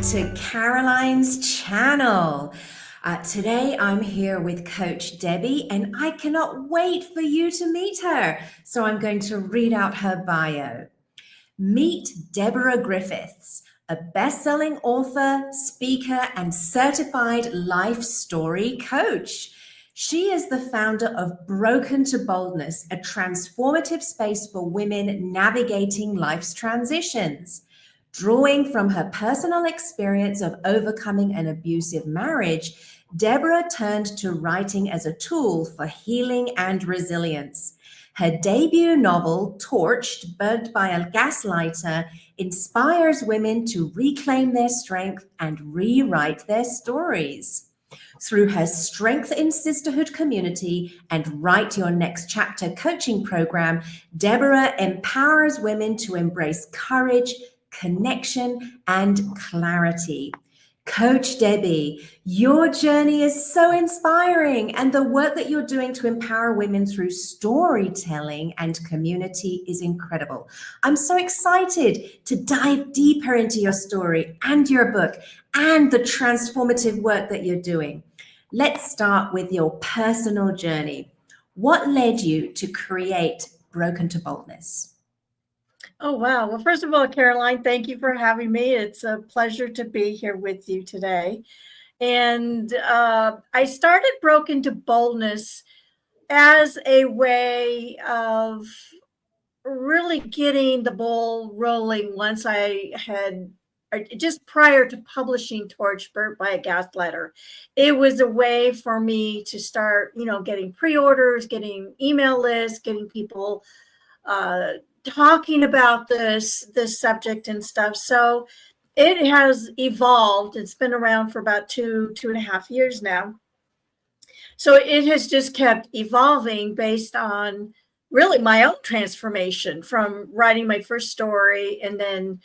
to Caroline's channel. Today I'm here with Coach Debbie, and I cannot wait for you to meet her. So I'm going to read out her bio. Meet Deborah Griffiths, a best-selling author, speaker, and certified life story coach. She is the founder of Broken to Boldness, a transformative space for women navigating life's transitions. Drawing from her personal experience of overcoming an abusive marriage, Deborah turned to writing as a tool for healing and resilience. Her debut novel, Torched, Burnt by a Gaslighter, inspires women to reclaim their strength and rewrite their stories. Through her Strength in Sisterhood community and Write Your Next Chapter coaching program, Deborah empowers women to embrace courage, connection, and clarity. Coach Debbie, your journey is so inspiring, and the work that you're doing to empower women through storytelling and community is incredible. I'm so excited to dive deeper into your story and your book and the transformative work that you're doing. Let's start with your personal journey. What led you to create Broken to Boldness? Oh, wow. Well, first of all, Caroline, thank you for having me. It's a pleasure to be here with you today. And I started Broken to Boldness as a way of really getting the ball rolling once I had, just prior to publishing Torch Burnt by a Gaslighter. It was a way for me to start, getting pre-orders, getting email lists, getting people talking about this subject and stuff. So it has evolved. It's been around for about two and a half years now. So it has just kept evolving based on really my own transformation from writing my first story and then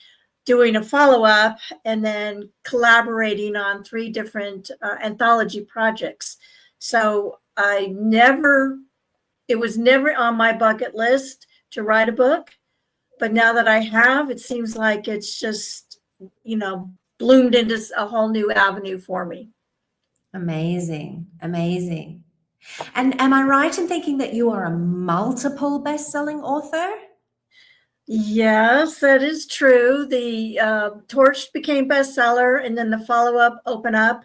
doing a follow-up and then collaborating on 3 different anthology projects. So it was never on my bucket list to write a book. But now that I have, it seems like it's just, bloomed into a whole new avenue for me. Amazing. Amazing. And am I right in thinking that you are a multiple best-selling author? Yes, that is true. The Torch became bestseller, and then the follow-up, Open Up.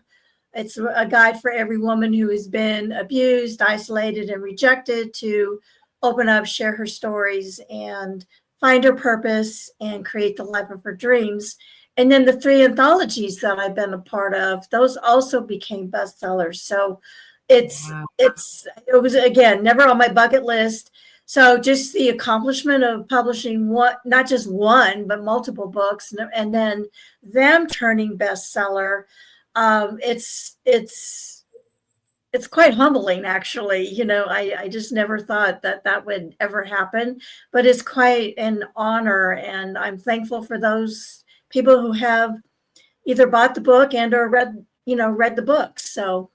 It's a guide for every woman who has been abused, isolated, and rejected to open up, share her stories, and find her purpose and create the life of her dreams. And then the 3 anthologies that I've been a part of, those also became bestsellers. So it was, again, never on my bucket list. So just the accomplishment of publishing not just one, but multiple books, and then them turning bestseller, it's quite humbling, actually. I just never thought that would ever happen, but it's quite an honor. And I'm thankful for those people who have either bought the book and or read the book. So.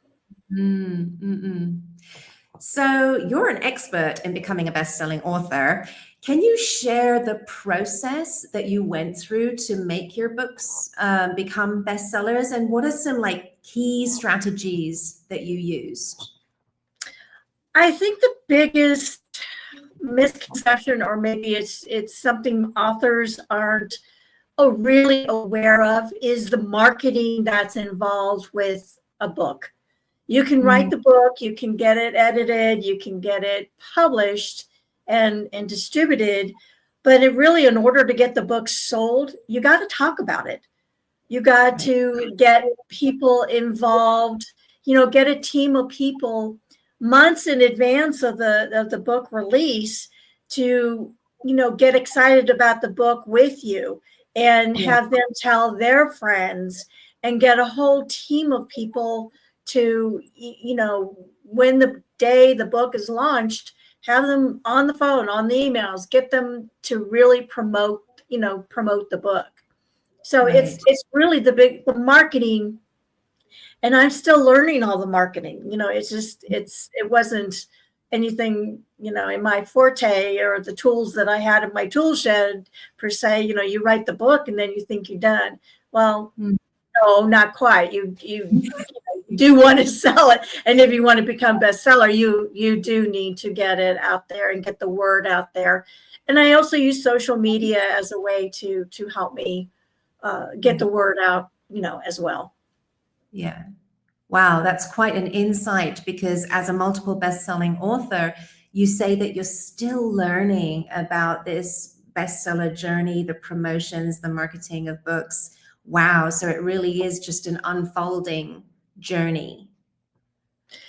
So you're an expert in becoming a best-selling author. Can you share the process that you went through to make your books become bestsellers? And what are some key strategies that you used? I think the biggest misconception, or maybe it's something authors aren't really aware of, is the marketing that's involved with a book. You can write the book, you can get it edited, you can get it published and distributed, but in order to get the book sold, you got to talk about it. You got to get people involved, get a team of people months in advance of the book release to, get excited about the book with you and have them tell their friends and get a whole team of people to, when the day the book is launched, have them on the phone, on the emails, get them to really promote the book. So it's really the marketing, and I'm still learning all the marketing. It wasn't anything, in my forte or the tools that I had in my tool shed per se. You write the book and then you think you're done. Well, No, not quite. You do want to sell it, and if you want to become bestseller, you do need to get it out there and get the word out there. And I also use social media as a way to help me get Yeah. the word out, as well. Yeah. Wow, that's quite an insight because as a multiple best-selling author, you say that you're still learning about this bestseller journey, the promotions, the marketing of books. Wow, so it really is just an unfolding journey.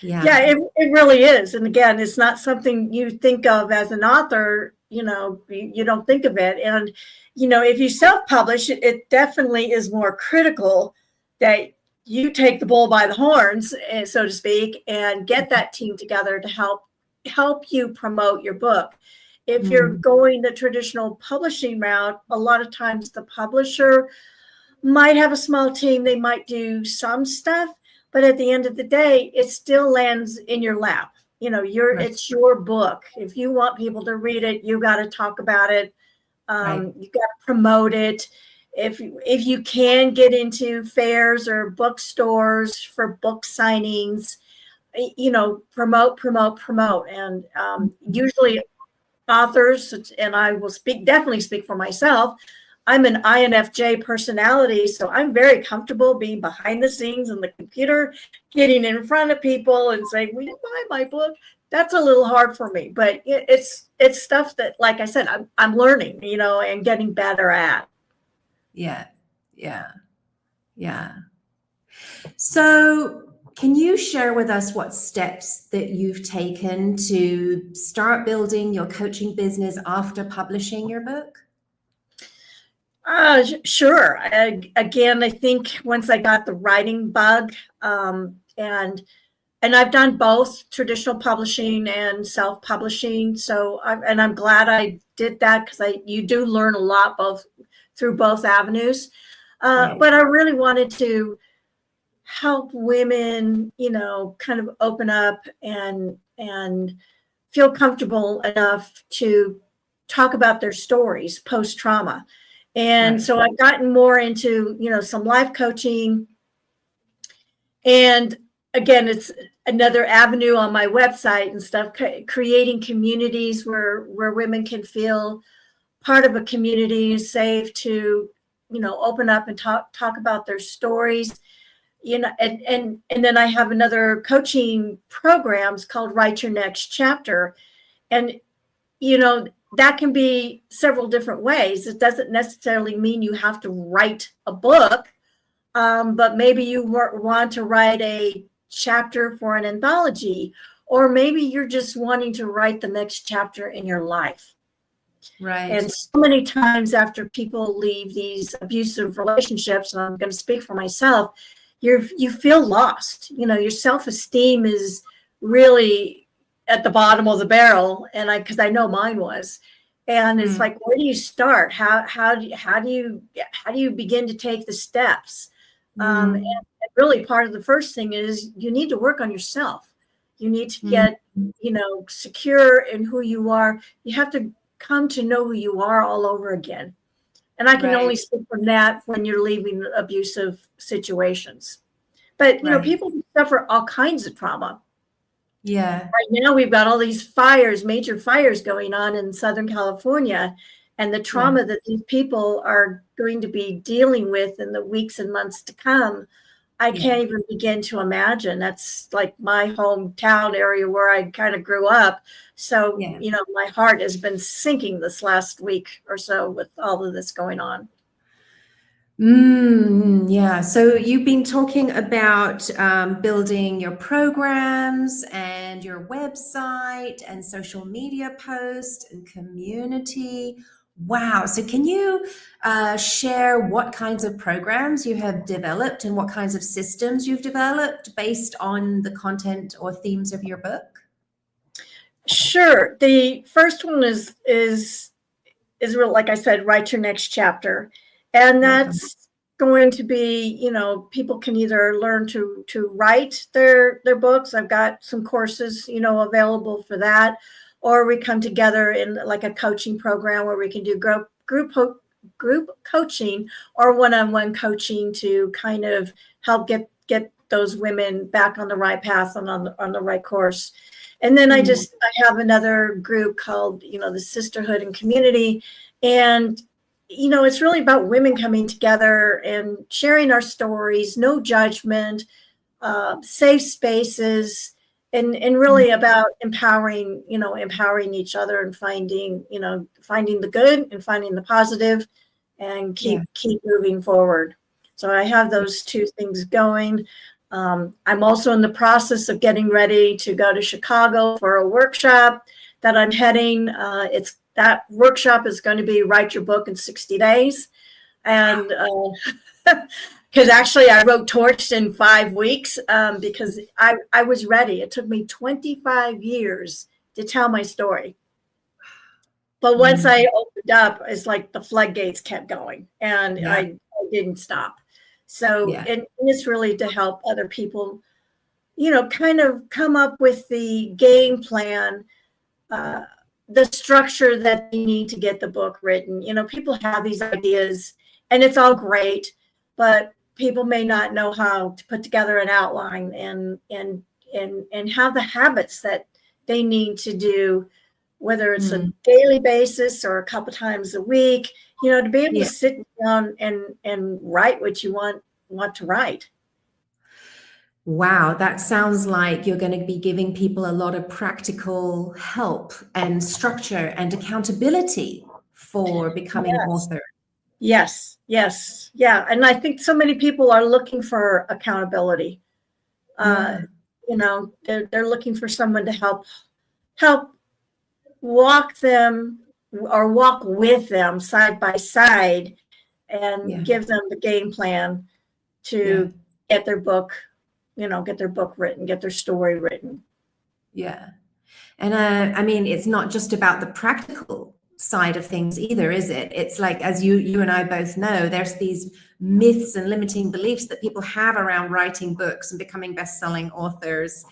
Yeah, Yeah, it really is. And again, it's not something you think of as an author, you don't think of it. And, if you self-publish, it definitely is more critical that you take the bull by the horns, so to speak, and get that team together to help you promote your book. If you're mm, going the traditional publishing route, a lot of times the publisher might have a small team, they might do some stuff, but at the end of the day, it still lands in your lap. right, It's your book. If you want people to read it, you got to talk about it. right. You got to promote it. If you can get into fairs or bookstores for book signings, promote. And usually authors, and I will definitely speak for myself. I'm an INFJ personality, so I'm very comfortable being behind the scenes on the computer, getting in front of people and saying, "Will you buy my book?" That's a little hard for me, but it's stuff that, like I said, I'm learning, and getting better at. Yeah, yeah, yeah. So, can you share with us what steps that you've taken to start building your coaching business after publishing your book? Sure. Again, I think once I got the writing bug, and I've done both traditional publishing and self-publishing. So, I'm glad I did that because you do learn a lot through both avenues. Right. But I really wanted to help women, kind of open up and feel comfortable enough to talk about their stories post trauma. And Right. so I've gotten more into, some life coaching. And again, it's another avenue on my website and stuff, creating communities where women can feel part of a community, safe to, open up and talk about their stories. And then I have another coaching programs called Write Your Next Chapter. And, that can be several different ways. It doesn't necessarily mean you have to write a book, but maybe you want to write a chapter for an anthology, or maybe you're just wanting to write the next chapter in your life. Right. And so many times after people leave these abusive relationships, and I'm going to speak for myself, you feel lost. Your self-esteem is really at the bottom of the barrel, and because I know mine was. And it's Mm, like, where do you start? How do you begin to take the steps? And mm, really, part of the first thing is you need to work on yourself. You need to mm. get, secure in who you are. You have to come to know who you are all over again. And I can only Right. speak from that when you're leaving abusive situations. But, Right. people suffer all kinds of trauma. Yeah. Right now, we've got all these fires, major fires going on in Southern California, and the Yeah. trauma that these people are going to be dealing with in the weeks and months to come. I Yeah. can't even begin to imagine. That's like my hometown area where I kind of grew up. So, Yeah. my heart has been sinking this last week or so with all of this going on. Yeah. So you've been talking about building your programs and your website and social media posts and community. Wow. So can you share what kinds of programs you have developed and what kinds of systems you've developed based on the content or themes of your book? Sure. The first one is real, like I said, write your next chapter. And Yeah. that's going to be, people can either learn to write their books. I've got some courses, available for that, or we come together in like a coaching program where we can do group group coaching or one-on-one coaching to kind of help get those women back on the right path and on the right course. And then I have another group called, the Sisterhood and Community. And, it's really about women coming together and sharing our stories, no judgment, safe spaces, and really about empowering each other and finding the good and finding the positive and keep moving forward. So I have those two things going. I'm also in the process of getting ready to go to Chicago for a workshop that I'm heading. That workshop is going to be write your book in 60 days. And because actually I wrote Torched in 5 weeks because I was ready. It took me 25 years to tell my story. But once I opened up, it's like the floodgates kept going, and I didn't stop. So and it's really to help other people, kind of come up with the game plan, the structure that they need to get the book written. People have these ideas, and it's all great, but people may not know how to put together an outline and have the habits that they need to do, whether it's a daily basis or a couple times a week, to be able to sit down and write what you want to write. Wow, that sounds like you're going to be giving people a lot of practical help and structure and accountability for becoming author. Yes. Yeah. And I think so many people are looking for accountability. They're looking for someone to help walk them or walk with them side by side and give them the game plan to get their book written, get their story written. Yeah. And I mean, it's not just about the practical side of things either, is it? It's like, as you and I both know, there's these myths and limiting beliefs that people have around writing books and becoming best-selling authors.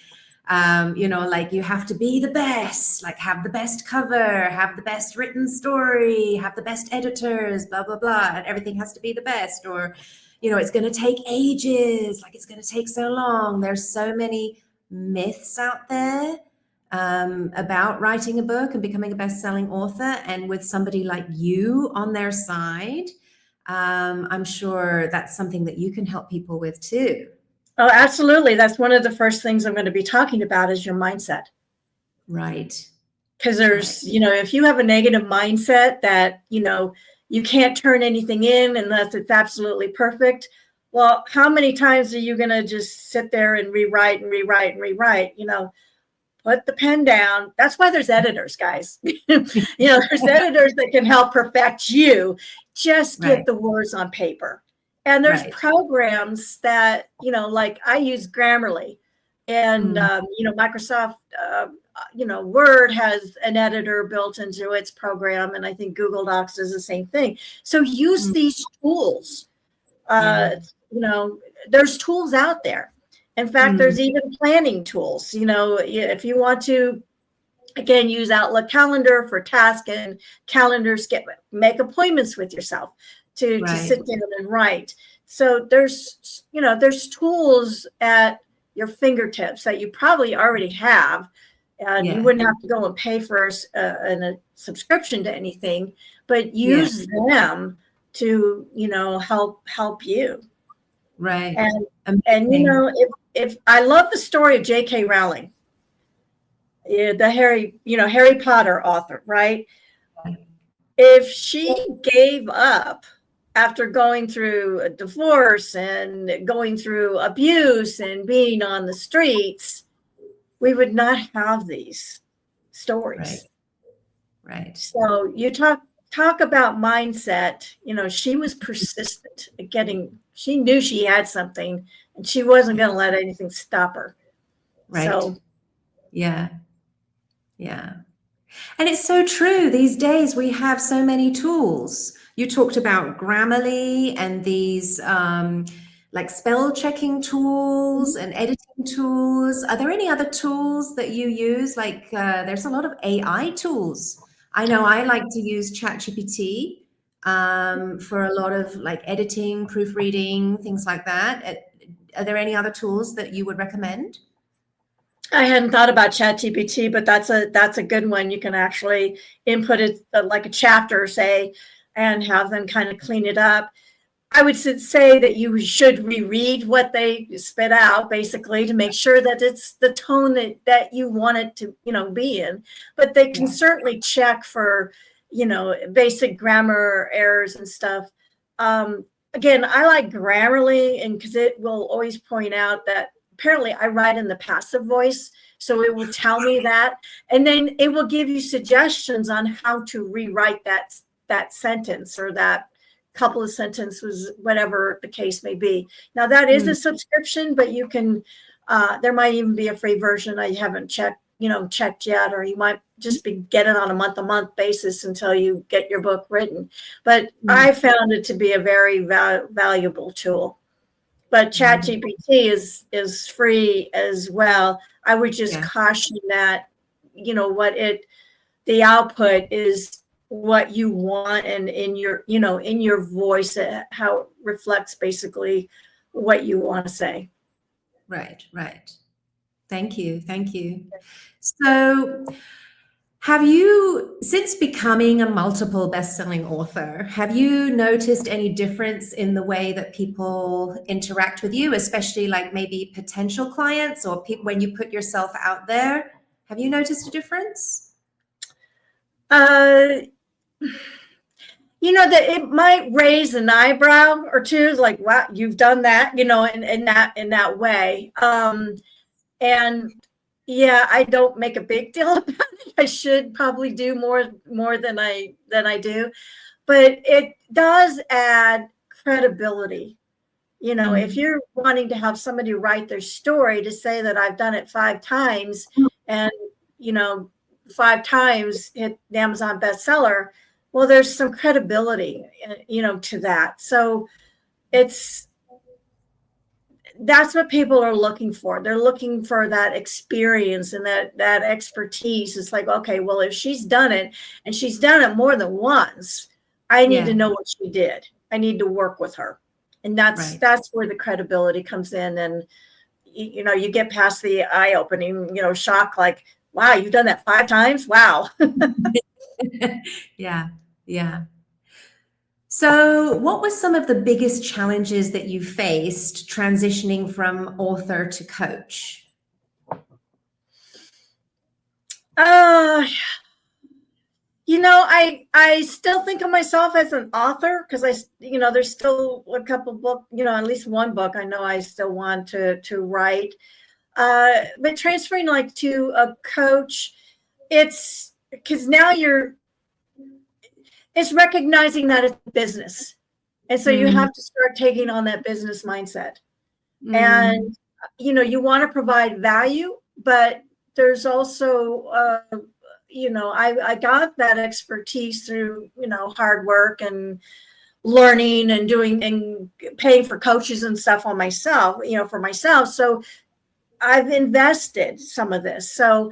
Like you have to be the best, like have the best cover, have the best written story, have the best editors, blah, blah, blah, and everything has to be the best. Or, it's going to take ages, like it's going to take so long. There's so many myths out there about writing a book and becoming a best-selling author. And with somebody like you on their side, I'm sure that's something that you can help people with too. Oh, absolutely. That's one of the first things I'm going to be talking about is your mindset. Right. Because there's, if you have a negative mindset that, you can't turn anything in unless it's absolutely perfect. Well, how many times are you going to just sit there and rewrite? Put the pen down. That's why there's editors, guys. There's editors that can help perfect you. Just get the words on paper. And there's programs that, like I use Grammarly, and, Microsoft, Word has an editor built into its program. And I think Google Docs does the same thing. So use these tools. There's tools out there. In fact, there's even planning tools. If you want to, again, use Outlook Calendar for tasks and calendars, make appointments with yourself to sit down and write. So there's tools at your fingertips that you probably already have. And you wouldn't have to go and pay for a subscription to anything, but use them to, help you. Right. And if I love the story of J.K. Rowling, the Harry Potter author, right? If she gave up after going through a divorce and going through abuse and being on the streets, we would not have these stories. Right. So you talk about mindset. She was persistent at she knew she had something and she wasn't going to let anything stop her. Right. So, yeah. And it's so true. These days we have so many tools. You talked about Grammarly and these like spell checking tools and editing tools. Are there any other tools that you use? Like there's a lot of AI tools. I know I like to use ChatGPT for a lot of like editing, proofreading, things like that. Are there any other tools that you would recommend? I hadn't thought about ChatGPT, but that's a good one. You can actually input it like a chapter, say, and have them kind of clean it up. I would say that you should reread what they spit out, basically, to make sure that it's the tone that you want it to, be in. But they can Yeah. certainly check for, basic grammar errors and stuff. Again, I like Grammarly, and because it will always point out that apparently I write in the passive voice, so it will tell me that, and then it will give you suggestions on how to rewrite that sentence or that couple of sentences, whatever the case may be. Now that is a subscription, but you can, there might even be a free version. I haven't checked yet, or you might just be getting on a month basis until you get your book written. But I found it to be a very valuable tool. But ChatGPT is free as well. I would just caution that, the output is what you want, and in your voice, how it reflects basically what you want to say. Right. Thank you. So, have you, since becoming a multiple best-selling author, have you noticed any difference in the way that people interact with you, especially like maybe potential clients or people when you put yourself out there? Have you noticed a difference? That it might raise an eyebrow or two, like, wow, you've done that, in that way. And yeah, I don't make a big deal about it. I should probably do more than I do, but it does add credibility. If you're wanting to have somebody write their story, to say that I've done it 5 times and 5 times hit the Amazon bestseller, well, there's some credibility, to that. So that's what people are looking for. They're looking for that experience and that expertise. It's like, okay, well, if she's done it and she's done it more than once, I need to know what she did. I need to work with her. And that's where the credibility comes in. And, you get past the eye-opening, shock, like, wow, you've done that 5 times? Wow. Yeah. So, what were some of the biggest challenges that you faced transitioning from author to coach? I still think of myself as an author, because there's still a couple books, at least one book I know I still want to write. But transferring like to a coach, it's because now it's recognizing that it's business. And so you have to start taking on that business mindset. And, you want to provide value, but there's also, I got that expertise through, hard work and learning and doing and paying for coaches and stuff on myself, for myself. So I've invested some of this. So,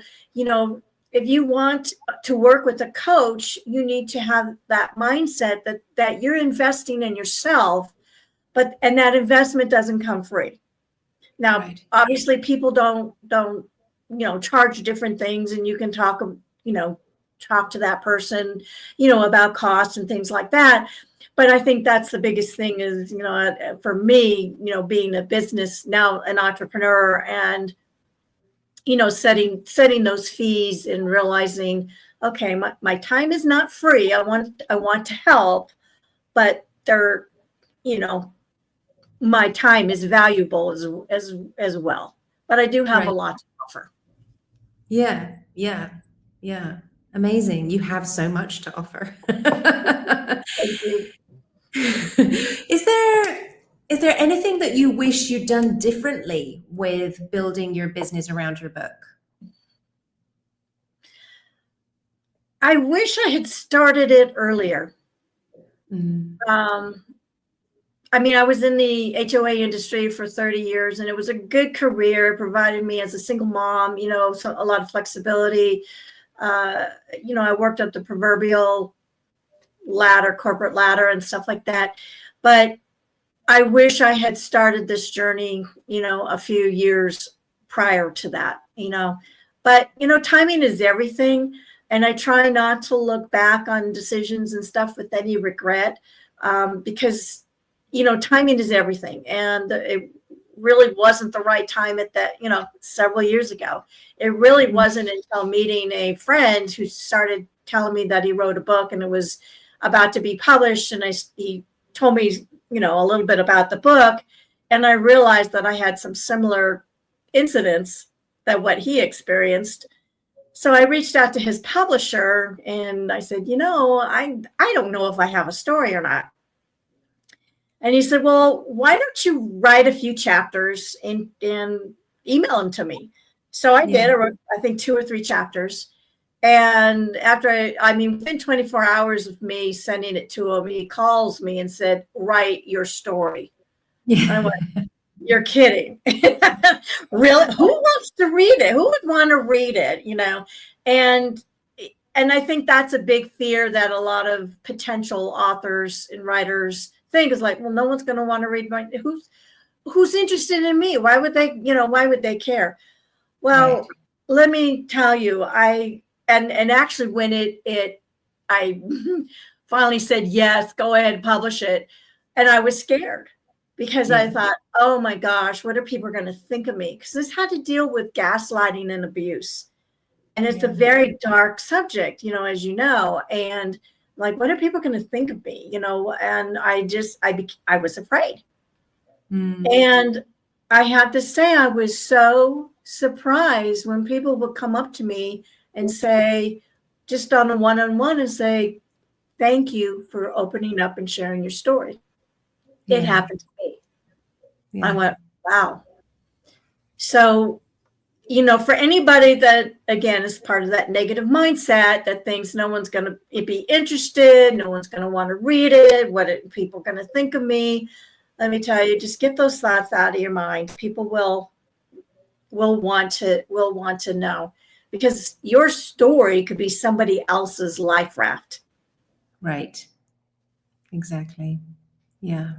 if you want to work with a coach, you need to have that mindset that you're investing in yourself, and that investment doesn't come free. Now, obviously people don't, charge different things, and you can talk to that person, about costs and things like that. But I think that's the biggest thing is, for me, being a business now, an entrepreneur, and setting those fees and realizing, okay, my time is not free. I want to help, but they're, my time is valuable as well. But I do have a lot to offer. Yeah. Amazing. You have so much to offer. Thank you. Is there anything that you wish you'd done differently with building your business around your book? I wish I had started it earlier. I was in the HOA industry for 30 years, and it was a good career. It provided me as a single mom, so a lot of flexibility. I worked up the proverbial ladder, corporate ladder and stuff like that. But I wish I had started this journey, a few years prior to that, but, timing is everything. And I try not to look back on decisions and stuff with any regret, because, timing is everything. And it really wasn't the right time at that, several years ago. It really wasn't until meeting a friend who started telling me that he wrote a book and it was about to be published. And he told me, a little bit about the book. And I realized that I had some similar incidents that what he experienced. So I reached out to his publisher and I said, I don't know if I have a story or not. And he said, well, why don't you write a few chapters and email them to me? So I did. I wrote, I think, 2 or 3 chapters. And after within 24 hours of me sending it to him, he calls me and said, write your story. Yeah. I went, you're kidding. Really? Who wants to read it? Who would want to read it? And I think that's a big fear that a lot of potential authors and writers think is like, well, no one's going to want to read who's interested in me? Why would they care? Well, right. Let me tell you, and actually when I finally said, yes, go ahead, publish it. And I was scared because I thought, oh my gosh, what are people going to think of me? Because this had to deal with gaslighting and abuse. And it's a very dark subject, as you know, and like, what are people going to think of me? And I was afraid. And I have to say, I was so surprised when people would come up to me and say, just on a one-on-one, and say, thank you for opening up and sharing your story. It happened to me. I went, wow. So, for anybody that, again, is part of that negative mindset that thinks no one's going to be interested, no one's going to want to read it, what are people going to think of me? Let me tell you, just get those thoughts out of your mind. People will want to know, because your story could be somebody else's life raft. Right. Exactly. Yeah.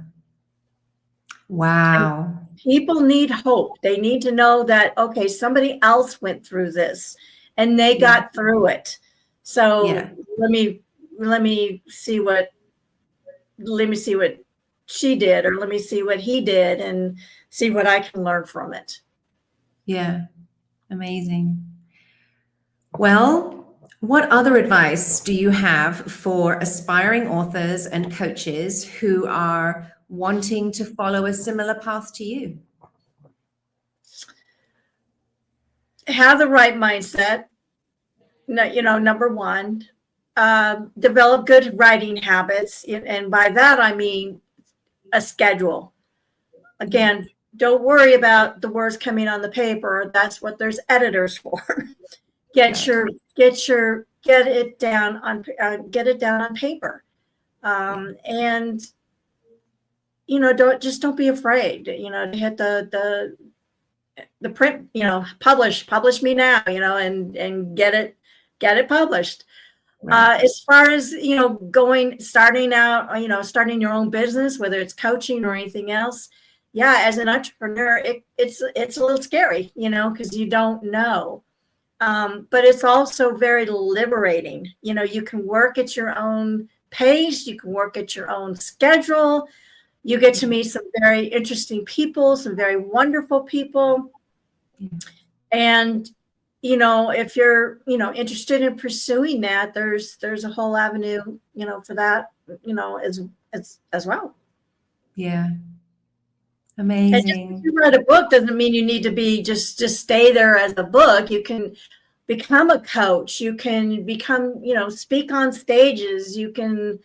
Wow. And people need hope. They need to know that, okay, somebody else went through this and they got through it. So let me see what she did, or let me see what he did and see what I can learn from it. Yeah. Amazing. Well, what other advice do you have for aspiring authors and coaches who are wanting to follow a similar path to you? Have the right mindset. Number one, develop good writing habits. And by that, I mean a schedule. Again, don't worry about the words coming on the paper. That's what there's editors for. Get it down on paper. And don't be afraid, to hit the print, publish me now, and get it published. Right. As far as, starting your own business, whether it's coaching or anything else. Yeah. As an entrepreneur, it's a little scary, because you don't know. But it's also very liberating. You can work at your own pace. You can work at your own schedule. You get to meet some very interesting people, some very wonderful people. And, if you're, interested in pursuing that, there's a whole avenue, for that, as well. Yeah. Amazing. And just because you write a book doesn't mean you need to be just stay there as a book. You can become a coach. You can become, speak on stages. You can,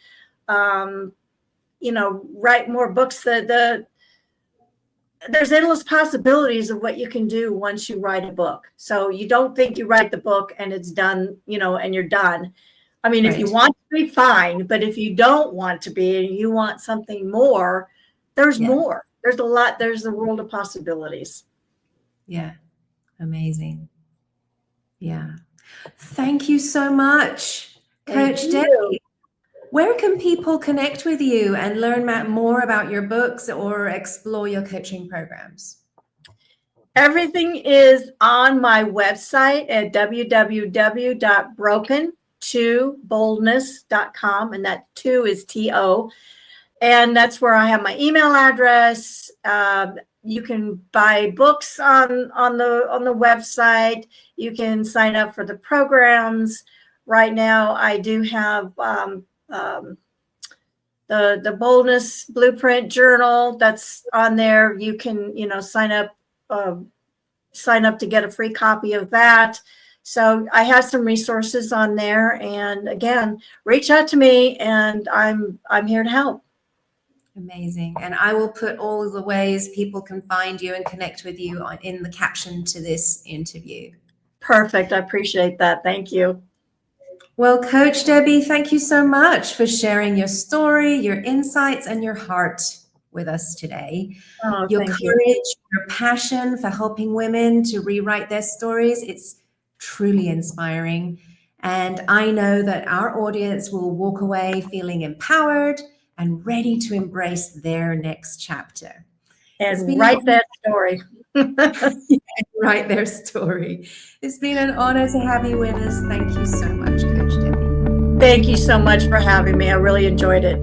write more books. There's endless possibilities of what you can do once you write a book. So you don't think you write the book and it's done, and you're done. I mean, if you want to be, fine, but if you don't want to be and you want something more, there's more. There's a lot. There's a world of possibilities. Yeah. Amazing. Yeah. Thank you so much, Coach Debbie. Where can people connect with you and learn more about your books or explore your coaching programs? Everything is on my website at www.broken2boldness.com, and that 2 is TO. And that's where I have my email address. You can buy books on the website. You can sign up for the programs. Right now, I do have the Boldness Blueprint Journal that's on there. You can sign up to get a free copy of that. So I have some resources on there. And again, reach out to me, and I'm here to help. Amazing. And I will put all the ways people can find you and connect with you in the caption to this interview. Perfect. I appreciate that. Thank you. Well, Coach Debbie, thank you so much for sharing your story, your insights, and your heart with us today. Oh, Your thank courage, you. your passion for helping women to rewrite their stories, it's truly inspiring. And I know that our audience will walk away feeling empowered and ready to embrace their next chapter. And write that story. Write their story. It's been an honor to have you with us. Thank you so much, Coach Debbie. Thank you so much for having me. I really enjoyed it.